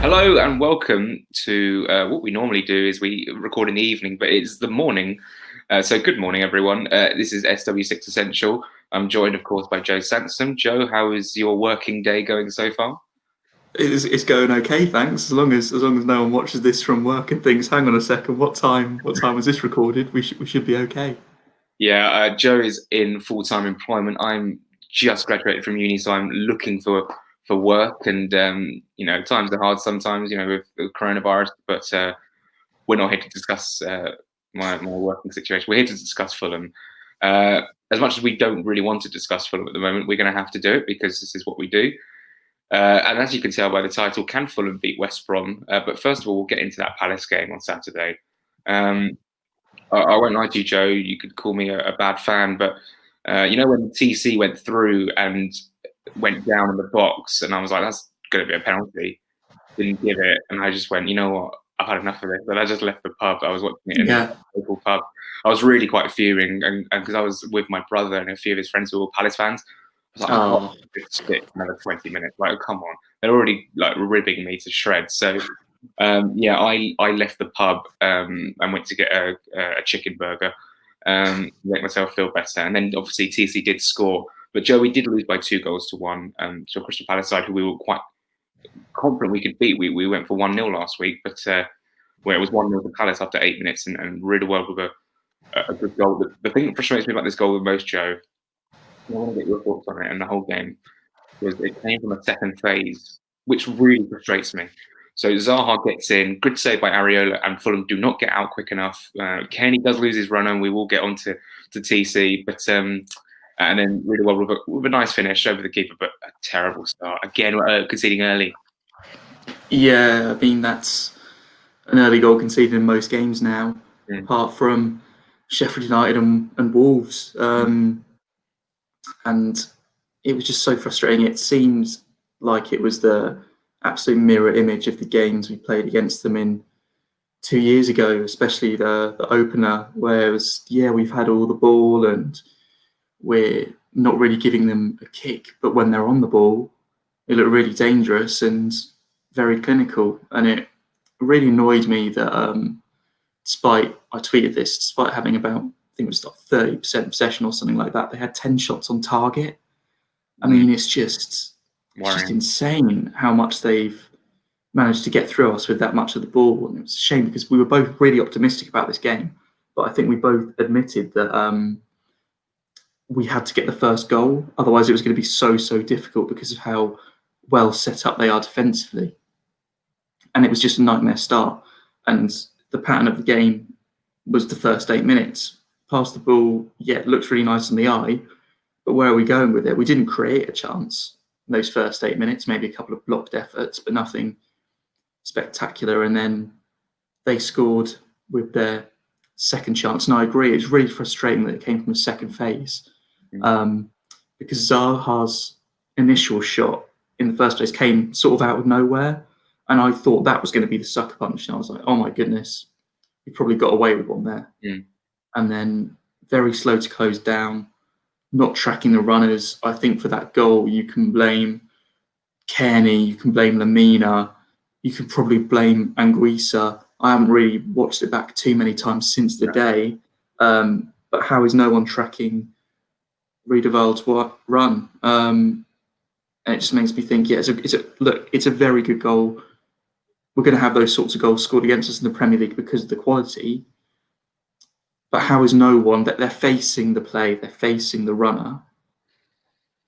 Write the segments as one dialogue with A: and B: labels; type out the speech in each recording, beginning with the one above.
A: Hello and welcome to what we normally do is we record in the evening, but it's the morning. So good morning, everyone. This is SW6 Essential. I'm joined, of course, by Joe Sansom. Joe, how is your working day going so far?
B: It's going okay, thanks. As long as no one watches this from work and thinks, "Hang on a second, what time was this recorded?" We should be okay.
A: Yeah, Joe is in full-time employment. I'm just graduated from uni, so I'm looking for work, and times are hard sometimes, with coronavirus. But we're not here to discuss my working situation. We're here to discuss Fulham. Uh, as much as we don't really want to discuss Fulham at the moment, we're going to have to do it because this is what we do. And as you can tell by the title, can Fulham beat West Brom? But first of all, we'll get into that Palace game on Saturday. Um, I won't lie to you, Joe. You could call me a bad fan, but when TC went through and went down in the box, and I was like, "That's going to be a penalty." Didn't give it, and I just went, "You know what? I've had enough of this." But I just left the pub. I was watching it in a
B: Yeah.
A: local pub. I was really quite fuming, and because I was with my brother and a few of his friends who were Palace fans. I was like, "I can't
B: Oh,
A: just stick another 20 minutes. Like, come on!" They're already like ribbing me to shreds. So I left the pub and went to get a chicken burger, make myself feel better. And then obviously TC did score, but Joe, we did lose by 2 goals to 1 to a Crystal Palace side who we were quite confident we could beat. We went for 1-0 last week, but where it was 1-0 to Palace after 8 minutes and really well with a good goal. The thing that frustrates me about this goal the most, Joe, I want to get your thoughts on it and the whole game, was it came from a second phase, which really frustrates me. So Zaha gets in, good save by Areola, and Fulham do not get out quick enough. Kenny does lose his run, and we will get on to TC, but and then really well with a nice finish over the keeper, but a terrible start again, conceding early.
B: yeah. I mean, that's an early goal conceded in most games now,
A: Mm.
B: apart from Sheffield United and Wolves. And it was just so frustrating. It seemed like it was the absolute mirror image of the games we played against them in 2 years ago, especially the opener, where it was, yeah, we've had all the ball and we're not really giving them a kick, but when they're on the ball, they look really dangerous and very clinical. And it really annoyed me that despite, I tweeted this, despite having about, I think it was like 30% possession or something like that, they had 10 shots on target. I mean, it's just
A: Worrying.
B: insane how much they've managed to get through us with that much of the ball. And it was a shame because we were both really optimistic about this game, but I think we both admitted that we had to get the first goal. Otherwise, it was going to be so difficult because of how well set up they are defensively. And it was just a nightmare start. And the pattern of the game was the first 8 minutes. Pass the ball, yeah, it looks really nice in the eye, but where are we going with it? We didn't create a chance in those first 8 minutes, maybe a couple of blocked efforts, but nothing spectacular. And then they scored with their second chance. And I agree, it's really frustrating that it came from the second phase because Zaha's initial shot in the first place came sort of out of nowhere. And I thought that was going to be the sucker punch. And I was like, oh my goodness, we probably got away with one there.
A: Mm.
B: And then very slow to close down, not tracking the runners. I think for that goal, you can blame Kearney, you can blame Lamina, you can probably blame Anguissa. I haven't really watched it back too many times since the day, but how is no one tracking Riedewald's run? And it just makes me think, yeah, it's a very good goal. We're going to have those sorts of goals scored against us in the Premier League because of the quality. But how is no one that they're facing the play, they're facing the runner,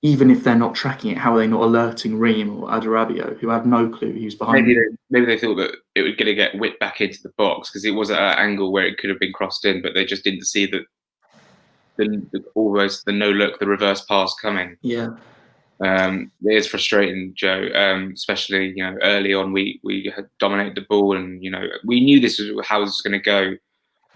B: even if they're not tracking it, how are they not alerting Ream or Adarabio, who have no clue who's behind them?
A: Maybe they thought that it was going to get whipped back into the box because it was at an angle where it could have been crossed in, but they just didn't see almost the no look, the reverse pass coming.
B: Yeah.
A: It is frustrating, Joe. Especially early on, we had dominated the ball, and we knew this was how it was going to go.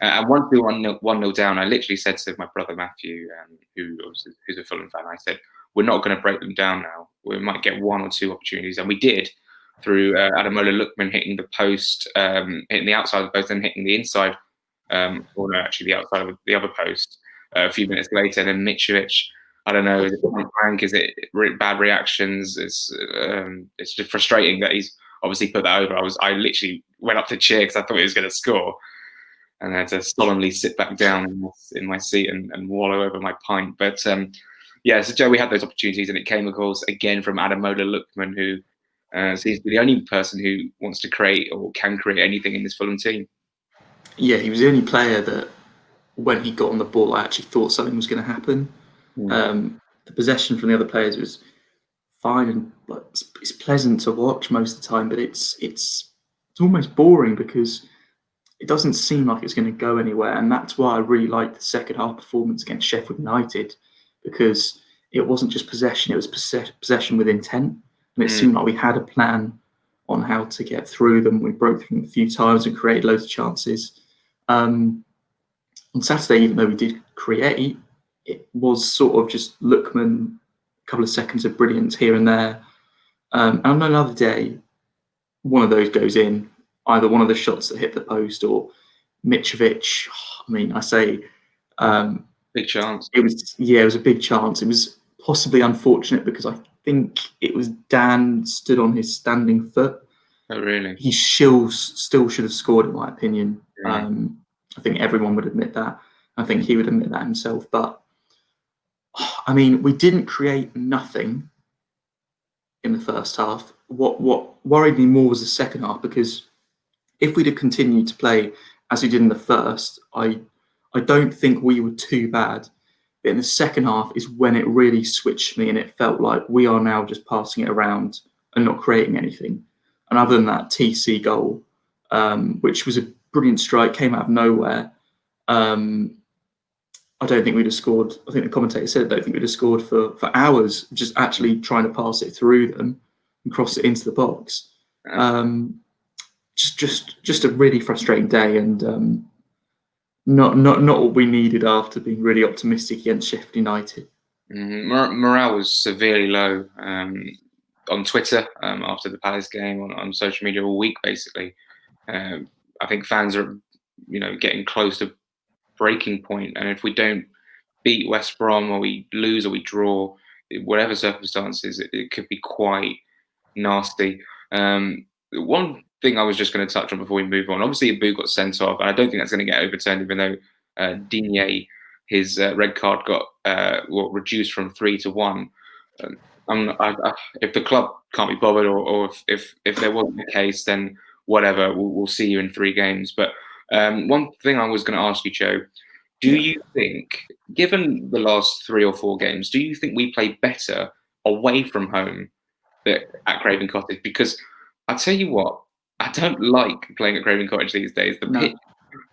A: And once we were 1-0 down, I literally said to my brother Matthew, who's a Fulham fan, I said, "We're not going to break them down now. We might get 1 or 2 opportunities," and we did through Ademola Lookman hitting the post, hitting the outside of the post, and hitting the inside, or no, actually the outside of the other post. A few minutes later, and then Mitrovic. I don't know. Is it blank? Is it bad reactions? It's just frustrating that he's obviously put that over. I literally went up to cheer because I thought he was going to score, and I had to solemnly sit back down in my seat and wallow over my pint. But yeah, so Joe, we had those opportunities, and it came, of course, again from Ademola Lookman, who seems to be the only person who wants to create or can create anything in this Fulham team.
B: Yeah, he was the only player that, when he got on the ball, I actually thought something was going to happen. The possession from the other players was fine, and like, it's pleasant to watch most of the time, but it's almost boring because it doesn't seem like it's going to go anywhere. And that's why I really liked the second half performance against Sheffield United, because it wasn't just possession, it was possession with intent. And it seemed like we had a plan on how to get through them. We broke through them a few times and created loads of chances. On Saturday, even though we did create, it was sort of just Lookman, a couple of seconds of brilliance here and there. And on another day, one of those goes in, either one of the shots that hit the post or Mitrovic. I mean, I say
A: big chance.
B: It was a big chance. It was possibly unfortunate because I think it was Dan stood on his standing foot.
A: Oh, really?
B: He still should have scored, in my opinion. I think everyone would admit that. I think he would admit that himself. But I mean, we didn't create nothing in the first half. What worried me more was the second half, because if we'd have continued to play as we did in the first, I don't think we were too bad. But in the second half is when it really switched me, and it felt like we are now just passing it around and not creating anything. And other than that TC goal, which was a brilliant strike, came out of nowhere, I don't think we'd have scored. I think the commentator said I don't think we'd have scored for hours, just actually trying to pass it through them and cross it into the box. Just a really frustrating day, and not what we needed after being really optimistic against Sheffield United.
A: Morale was severely low on Twitter after the Palace game, on social media all week, basically. I think fans are, getting close to breaking point, and if we don't beat West Brom, or we lose, or we draw, whatever circumstances, it could be quite nasty. One thing I was just going to touch on before we move on, obviously Abu got sent off, and I don't think that's going to get overturned, even though Digne, his red card got reduced from 3 to 1. If the club can't be bothered, or if there wasn't the case, then whatever, we'll see you in 3 games. But one thing I was going to ask you, Joe, do you think, given the last 3 or 4 games, do you think we play better away from home at Craven Cottage? Because I tell you what, I don't like playing at Craven Cottage these days. The pitch is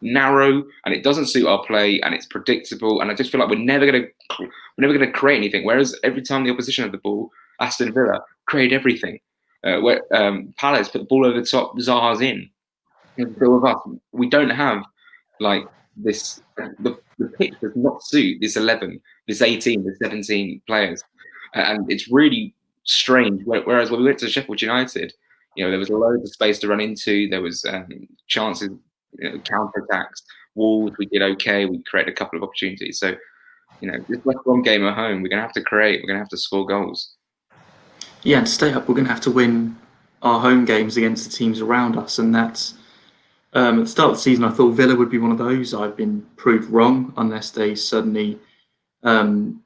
A: narrow, and it doesn't suit our play, and it's predictable, and I just feel like we're never going to create anything. Whereas every time the opposition had the ball, Aston Villa created everything. Where Palace put the ball over the top, Zaha's in. With us, we don't have like this. The pitch does not suit this 11, this 18, this 17 players, and it's really strange. Whereas when we went to Sheffield United, there was loads of space to run into. There was chances, counter attacks. Wolves, we did okay. We created a couple of opportunities. So, this West Brom game at home, we're going to have to create. We're going to have to score goals.
B: Yeah, and to stay up, we're going to have to win our home games against the teams around us, and that's. At the start of the season, I thought Villa would be one of those. I've been proved wrong, unless they suddenly, after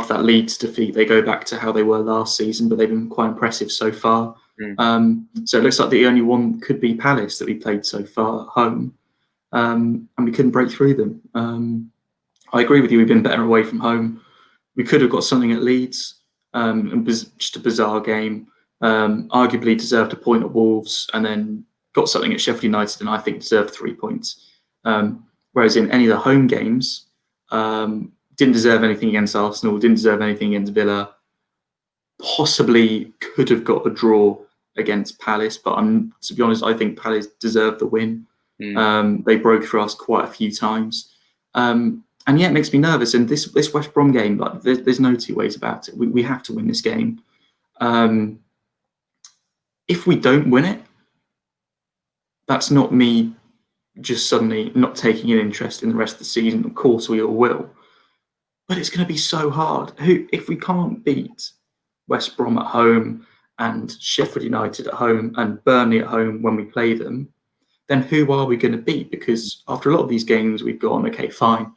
B: that Leeds defeat, they go back to how they were last season, but they've been quite impressive so far. So it looks like the only one could be Palace that we played so far at home, and we couldn't break through them. I agree with you, we've been better away from home. We could have got something at Leeds, and just a bizarre game. Arguably deserved a point at Wolves, and then got something at Sheffield United, and I think deserved 3 points. Whereas in any of the home games, didn't deserve anything against Arsenal, didn't deserve anything against Villa. Possibly could have got a draw against Palace, but to be honest, I think Palace deserved the win. They broke through us quite a few times. And yeah, it makes me nervous. And this West Brom game, like, there's no two ways about it. We have to win this game. If we don't win it, that's not me just suddenly not taking an interest in the rest of the season. Of course, we all will. But it's going to be so hard. If we can't beat West Brom at home and Sheffield United at home and Burnley at home when we play them, then who are we going to beat? Because after a lot of these games, we've gone, okay, fine.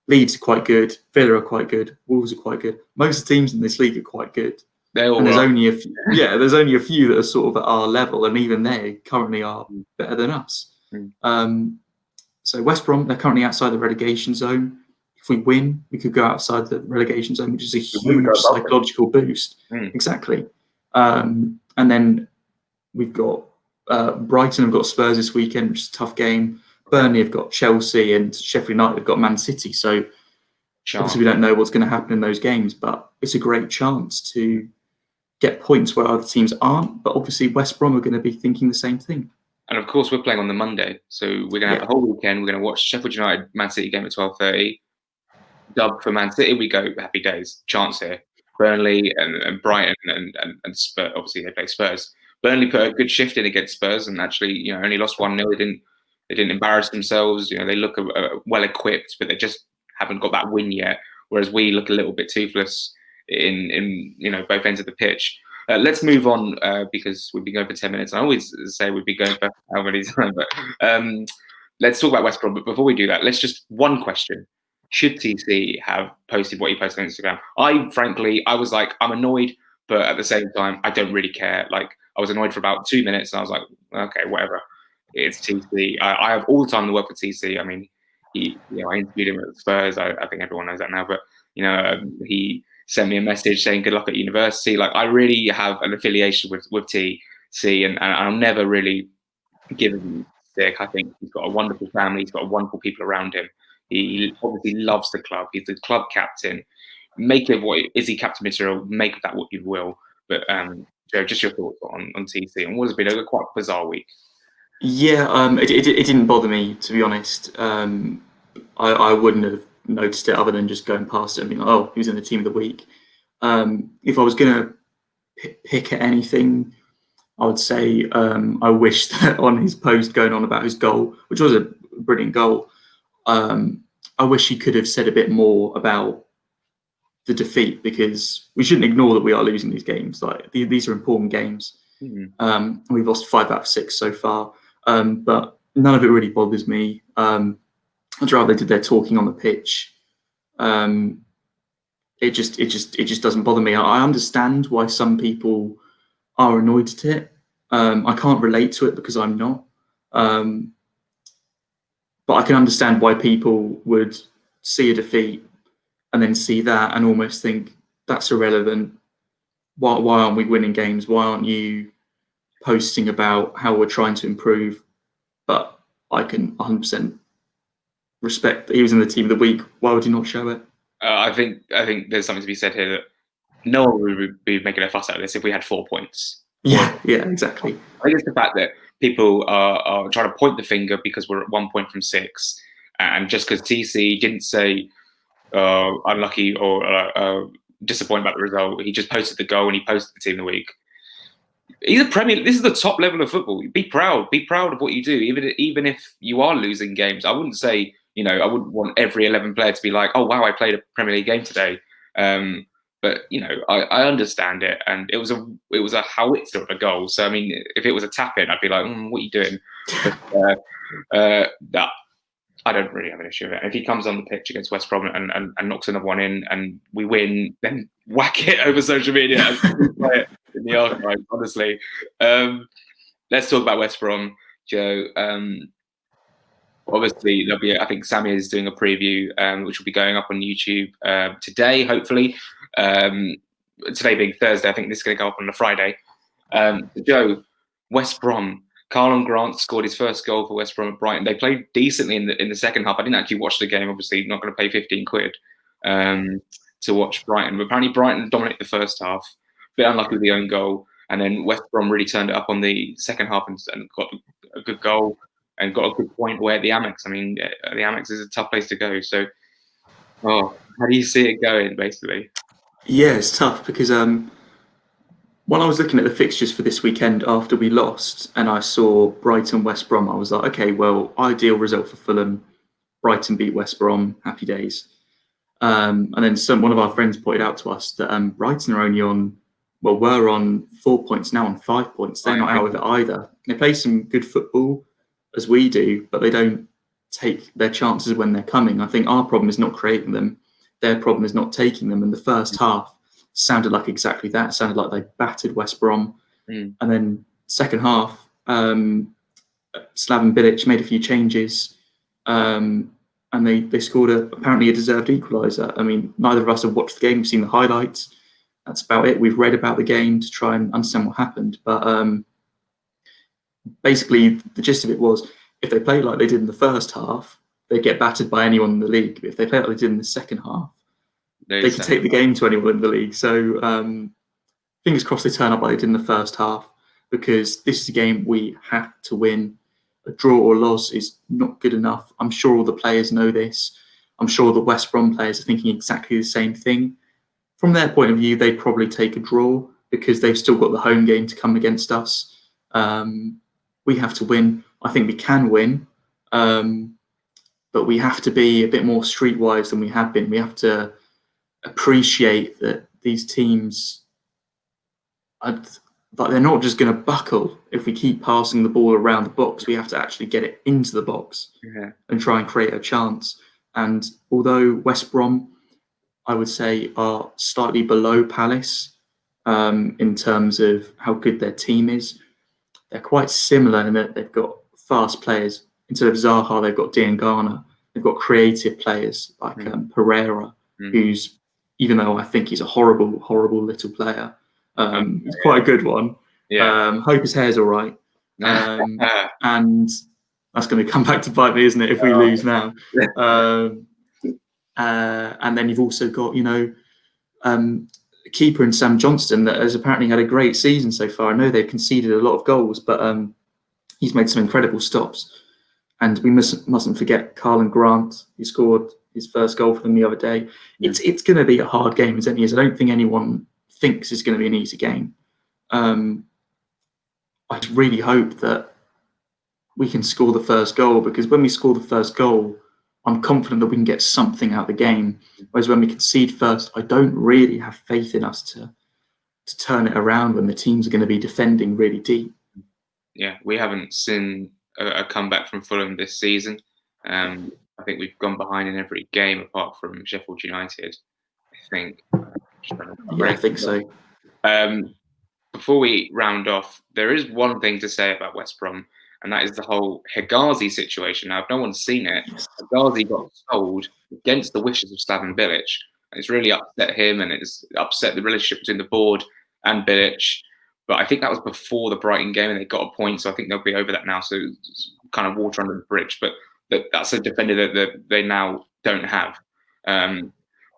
B: Leeds are quite good. Villa are quite good. Wolves are quite good. Most of the teams in this league are quite good. And there's only a few, there's only a few that are sort of at our level, and even they currently are better than us. So West Brom, they're currently outside the relegation zone. If we win, we could go outside the relegation zone, which is a huge psychological boost. Exactly. And then we've got Brighton have got Spurs this weekend, which is a tough game. Burnley have got Chelsea, and Sheffield United have got Man City. So obviously we don't know what's going to happen in those games, but it's a great chance to get points where other teams aren't. But obviously West Brom are going to be thinking the same thing.
A: And of course, we're playing on the Monday, so we're going to have the whole weekend. We're going to watch Sheffield United Man City game at 12:30. Dub for Man City, we go, happy days. Chance here. Burnley and Brighton and Spurs. Obviously, they play Spurs. Burnley put a good shift in against Spurs and actually, only lost 1-0. They didn't embarrass themselves. They look well equipped, but they just haven't got that win yet. Whereas we look a little bit toothless in both ends of the pitch. Let's move on because we've been going for 10 minutes. I always say we'd be going for how many times, but let's talk about West Brom. But before we do that, let's just one question. Should TC have posted what he posted on Instagram? I was like, I'm annoyed, but at the same time, I don't really care. Like, I was annoyed for about 2 minutes, and I was like, okay, whatever. It's TC. I have all the time in the world for TC. I mean, I interviewed him at Spurs. I think everyone knows that now. But he sent me a message saying good luck at university. Like, I really have an affiliation with TC, and I'll never really give him stick. I think he's got a wonderful family. He's got wonderful people around him. He obviously loves the club. He's the club captain. Make of what is he captain material? Make of that what you will. But Joe, just your thoughts on TC and what has been a quite bizarre week.
B: Yeah, it didn't bother me, to be honest. I wouldn't have noticed it other than just going past it and being like, oh, he was in the team of the week. If I was going to pick at anything, I would say I wish that on his post going on about his goal, which was a brilliant goal, I wish he could have said a bit more about the defeat, because we shouldn't ignore that we are losing these games. Like, these are important games. We've lost 5 out of 6 so far, but none of it really bothers me. I'd rather they did their talking on the pitch. It just doesn't bother me. I understand why some people are annoyed at it. I can't relate to it because I'm not. But I can understand why people would see a defeat and then see that and almost think that's irrelevant. Why aren't we winning games? Why aren't you posting about how we're trying to improve? But I can 100% respect that he was in the team of the week. Why would you not show it?
A: I think there's something to be said here that no one would be making a fuss out of this if we had 4 points.
B: Yeah, exactly.
A: I guess the fact that people are trying to point the finger because we're at 1 point from 6, and just because TC didn't say unlucky or disappointed about the result, he just posted the goal and he posted the team of the week. He's a Premier. This is the top level of football. Be proud of what you do, even if you are losing games. I wouldn't say, I wouldn't want every 11 player to be like, oh wow, I played a Premier League game today. But I understand it, and it was a howitzer of a goal. So I mean, if it was a tap in, I'd be like, what are you doing? But that I don't really have an issue with it. If he comes on the pitch against West Brom and knocks another one in, and we win, then whack it over social media and play it in the archive. Honestly, let's talk about West Brom, Joe. Obviously, there'll be. I think Sammy is doing a preview, which will be going up on YouTube today, hopefully. Today being Thursday, I think this is going to go up on the Friday. Joe, West Brom. Carlon Grant scored his first goal for West Brom at Brighton. They played decently in the second half. I didn't actually watch the game. Obviously, not going to pay 15 quid to watch Brighton. But apparently, Brighton dominated the first half. A bit unlucky with the own goal, and then West Brom really turned it up on the second half and got a good goal and got a good point away at the Amex. I mean, the Amex is a tough place to go. So, how do you see it going, basically?
B: Yeah, it's tough because when I was looking at the fixtures for this weekend after we lost and I saw Brighton, West Brom, I was like, okay, well, ideal result for Fulham. Brighton beat West Brom, happy days. And then one of our friends pointed out to us that Brighton are only on we're on 4 points now, on 5 points. They're not out of it either. They play some good football, as we do, but they don't take their chances when they're coming. I think our problem is not creating them. Their problem is not taking them. And the first half sounded like exactly that. It sounded like they battered West Brom. And then second half, Slaven Bilic made a few changes, and they scored apparently a deserved equaliser. I mean, neither of us have watched the game. We've seen the highlights. That's about it. We've read about the game to try and understand what happened. But basically, the gist of it was, if they play like they did in the first half, they'd get battered by anyone in the league. But if they play like they did in the second half, they could take the game to anyone in the league. So fingers crossed they turn up like they did in the first half, because this is a game we have to win. A draw or loss is not good enough. I'm sure all the players know this. I'm sure the West Brom players are thinking exactly the same thing. From their point of view, they'd probably take a draw because they've still got the home game to come against us. We have to win. I think we can win, but we have to be a bit more streetwise than we have been. We have to appreciate that these teams, they're not just going to buckle if we keep passing the ball around the box. We have to actually get it into the box and try and create a chance. And although West Brom, I would say, are slightly below Palace in terms of how good their team is, they're quite similar in that they've got fast players. Instead of Zaha, they've got Diangana. They've got creative players like Pereira, who's, even though I think he's a horrible, horrible little player, he's quite a good one. Hope his hair's all right. And that's going to come back to bite me, isn't it, if we lose now? And then you've also got, keeper in Sam Johnston that has apparently had a great season so far. I know they've conceded a lot of goals, but he's made some incredible stops. And we mustn't forget Carlin Grant, who scored his first goal for them the other day. It's going to be a hard game as any is. I don't think anyone thinks it's going to be an easy game. I really hope that we can score the first goal, because when we score the first goal, I'm confident that we can get something out of the game. Whereas when we concede first, I don't really have faith in us to turn it around when the teams are going to be defending really deep.
A: Yeah, we haven't seen a comeback from Fulham this season. I think we've gone behind in every game apart from Sheffield United, I think.
B: I think so.
A: Before we round off, there is one thing to say about West Brom, and that is the whole Hegazi situation. Now, if no one's seen it, Hegazi got sold against the wishes of Slaven Bilic. It's really upset him, and it's upset the relationship between the board and Bilic. But I think that was before the Brighton game, and they got a point, so I think they'll be over that now. So it's kind of water under the bridge. But that's a defender that they now don't have.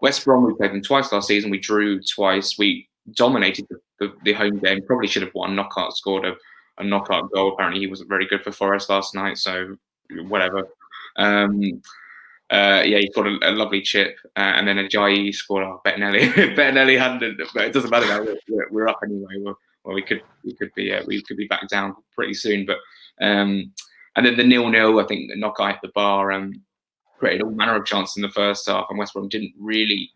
A: West Brom, we played them twice last season. We drew twice. We dominated the home game. Probably should have won. Knockout scored a knockout goal. Apparently, he wasn't very good for Forest last night, so whatever. He scored a lovely chip, and then Ajayi scored. Bettinelli. Bettinelli hadn't, but it doesn't matter now. We're up anyway. We could be back down pretty soon. But and then the 0-0, I think the knockout hit the bar and created all manner of chances in the first half, and West Brom didn't really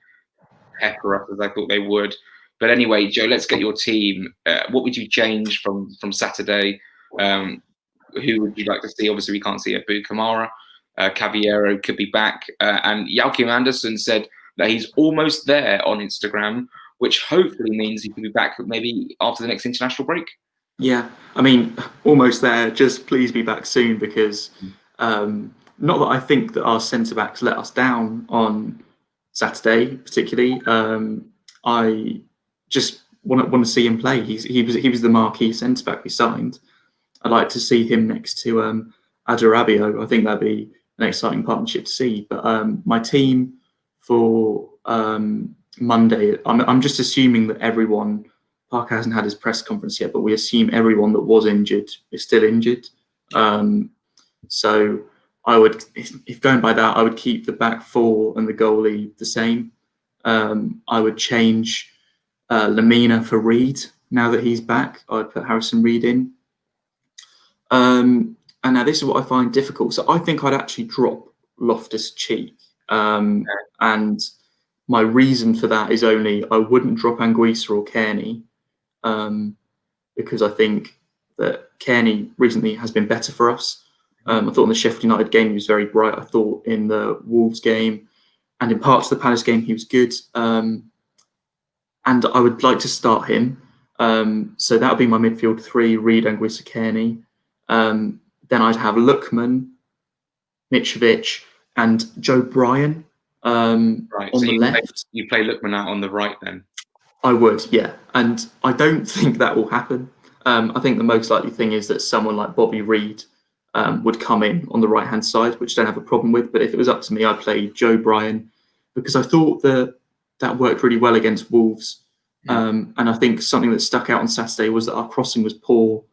A: pepper us as I thought they would. But anyway, Joe, let's get your team. What would you change from Saturday? Who would you like to see? Obviously, we can't see Abu Kamara. Cavallero could be back. And Joachim Andersen said that he's almost there on Instagram, which hopefully means he can be back maybe after the next international break.
B: Yeah, I mean, almost there. Just please be back soon, because not that I think that our centre-backs let us down on Saturday, particularly. I just want to see him play. He was the marquee centre back we signed. I'd like to see him next to Adarabio. I think that'd be an exciting partnership to see. But my team for Monday, I'm just assuming that everyone. Parker hasn't had his press conference yet, but we assume everyone that was injured is still injured. So I would, if going by that, I would keep the back four and the goalie the same. I would change Lamina for Reed now that he's back. I'd put Harrison Reed in. And now this is what I find difficult. So I think I'd actually drop Loftus-Cheek. And my reason for that is only I wouldn't drop Anguissa or Kearney, because I think that Kearney recently has been better for us. I thought in the Sheffield United game he was very bright. I thought in the Wolves game and in parts of the Palace game he was good. And I would like to start him. So that would be my midfield three: Reid, Anguissa, Kearney. Then I'd have Lookman, Mitrovic, and Joe Bryan on
A: so
B: the left.
A: You play Lookman out on the right then?
B: I would, yeah. And I don't think that will happen. I think the most likely thing is that someone like Bobby Reid would come in on the right-hand side, which I don't have a problem with. But if it was up to me, I'd play Joe Bryan because I thought that worked really well against Wolves. And I think something that stuck out on Saturday was that our crossing was poor.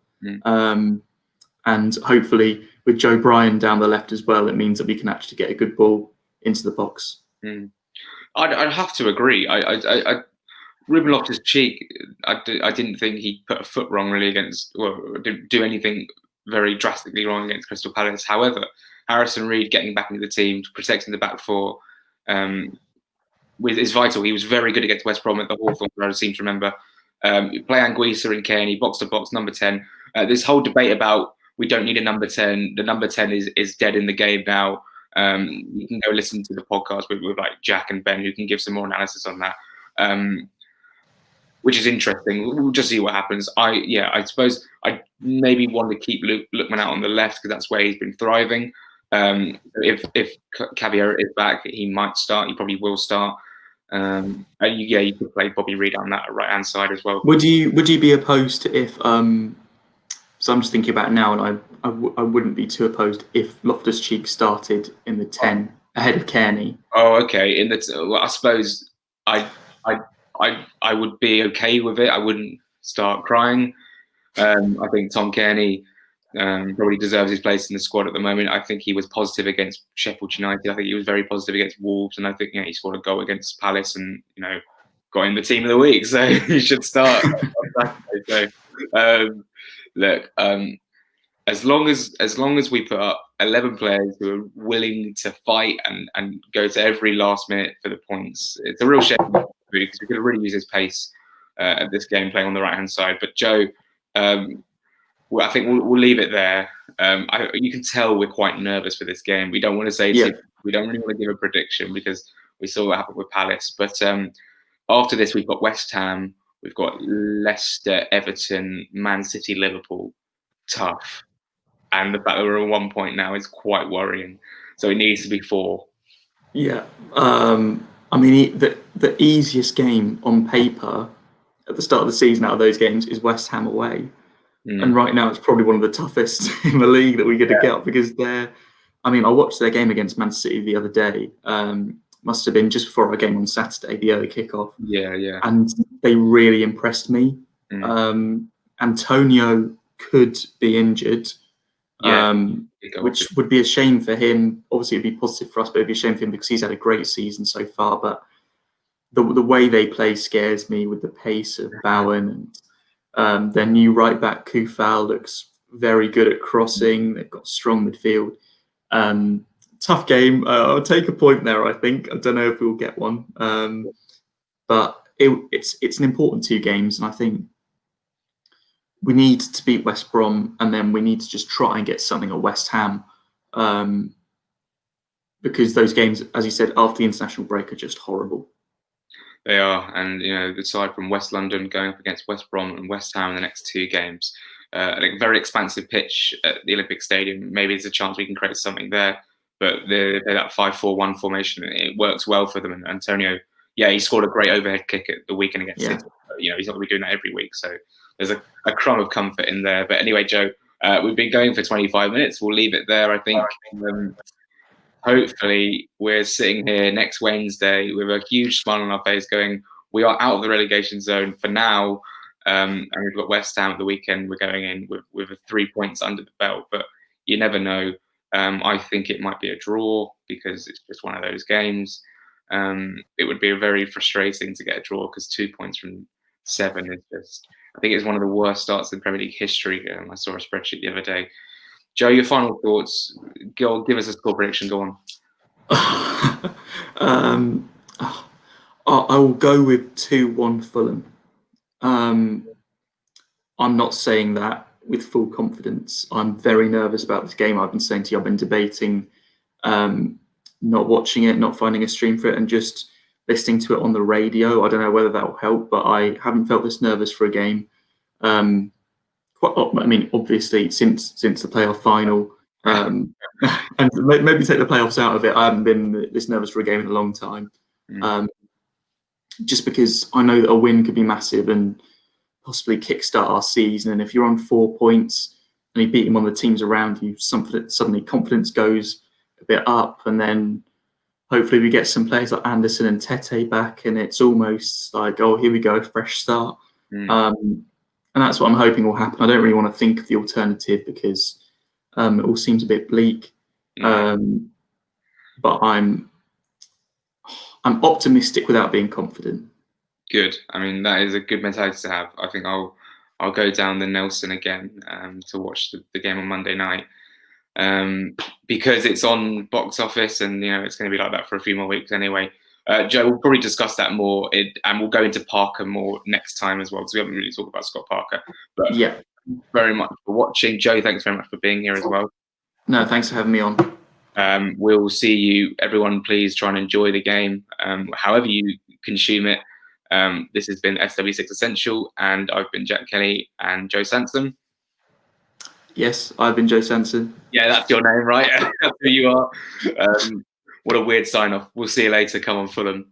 B: And hopefully with Joe Bryan down the left as well, it means that we can actually get a good ball into the box.
A: I'd have to agree. Ruben Loftus-Cheek, I didn't think he put a foot wrong really didn't do anything very drastically wrong against Crystal Palace. However, Harrison Reid getting back into the team, protecting the back four, is vital. He was very good against West Brom at the Hawthorn, I seem to remember. Play Anguissa and Kearney, box to box, number 10. This whole debate about we don't need a number 10. The number 10 is dead in the game now. You can go listen to the podcast with like Jack and Ben, who can give some more analysis on that. Which is interesting. We'll just see what happens. I suppose I maybe want to keep Lookman out on the left because that's where he's been thriving. If Caballero is back, he might start. He probably will start. You could play Bobby Reid on that right hand side as well.
B: Would you be opposed to if? So I'm just thinking about it now, and I wouldn't be too opposed if Loftus-Cheek started in the 10 ahead of Kearney.
A: Oh, okay. I suppose I would be okay with it. I wouldn't start crying. I think Tom Kearney probably deserves his place in the squad at the moment. I think he was positive against Sheffield United. I think he was very positive against Wolves, and I think he scored a goal against Palace, and got in the team of the week. So he should start on Saturday. So look, as long as we put up 11 players who are willing to fight and go to every last minute for the points, it's a real shame because we could really use his pace at this game playing on the right hand side. But Joe, I think we'll leave it there. You can tell we're quite nervous for this game. We don't want to say we don't really want to give a prediction because we saw what happened with Palace. But after this, we've got West Ham, we've got Leicester, Everton, Man City, Liverpool. Tough. And the fact that we're on 1 point now is quite worrying. So it needs to be 4.
B: Yeah. I mean, the easiest game on paper at the start of the season out of those games is West Ham away. And right now it's probably one of the toughest in the league that we get to get because I watched their game against Man City the other day. Must have been just before our game on Saturday, the early kickoff.
A: Yeah.
B: And they really impressed me. Antonio could be injured. Which would be a shame for him. Obviously, it'd be positive for us, but it'd be a shame for him because he's had a great season so far. But the way they play scares me with the pace of Bowen and their new right back Kufal looks very good at crossing. They've got strong midfield. Tough game. I'll take a point there. I think. I don't know if we'll get one, but it's an important 2 games, and I think we need to beat West Brom, and then we need to just try and get something at West Ham, because those games, as you said, after the international break, are just horrible.
A: They are, and aside from West London going up against West Brom and West Ham in the next 2 games, a very expansive pitch at the Olympic Stadium. Maybe there's a chance we can create something there, but they're that 5-4-1 formation. It works well for them. And Antonio, he scored a great overhead kick at the weekend against City. He's not going to be doing that every week, so there's a crumb of comfort in there. But anyway, Joe, we've been going for 25 minutes. We'll leave it there, I think. Hopefully, we're sitting here next Wednesday with a huge smile on our face going, we are out of the relegation zone for now. And we've got West Ham at the weekend. We're going in with 3 points under the belt. But you never know. I think it might be a draw because it's just one of those games. It would be very frustrating to get a draw because 2 points from 7 is just... I think it's one of the worst starts in Premier League history. I saw a spreadsheet the other day. Joe, your final thoughts. Give us a score prediction. Go on.
B: I will go with 2-1 Fulham. I'm not saying that with full confidence. I'm very nervous about this game. I've been saying to you, I've been debating not watching it, not finding a stream for it, and just listening to it on the radio. I don't know whether that will help, but I haven't felt this nervous for a game. Obviously, since the playoff final, and maybe take the playoffs out of it, I haven't been this nervous for a game in a long time. Just because I know that a win could be massive and possibly kickstart our season. And if you're on 4 points and you beat one of the teams around you, suddenly confidence goes a bit up, and then hopefully we get some players like Anderson and Tete back, and it's almost like, oh, here we go, fresh start. And that's what I'm hoping will happen. I don't really want to think of the alternative because it all seems a bit bleak. But I'm optimistic without being confident.
A: Good. I mean, that is a good mentality to have. I think I'll go down the Nelson again to watch the game on Monday night because it's on box office, and it's going to be like that for a few more weeks anyway. Joe, we'll probably discuss that more, and we'll go into Parker more next time as well, because we haven't really talked about Scott Parker. But
B: yeah,
A: very much for watching. Joe, thanks very much for being here as well.
B: No, thanks for having me on.
A: We'll see you, everyone. Please try and enjoy the game, however you consume it. This has been SW6 Essential, and I've been Jack Kelly and Joe Sanson.
B: Yes, I've been Joe Sanson.
A: Yeah, that's your name, right? That's who you are. What a weird sign off. We'll see you later. Come on, Fulham.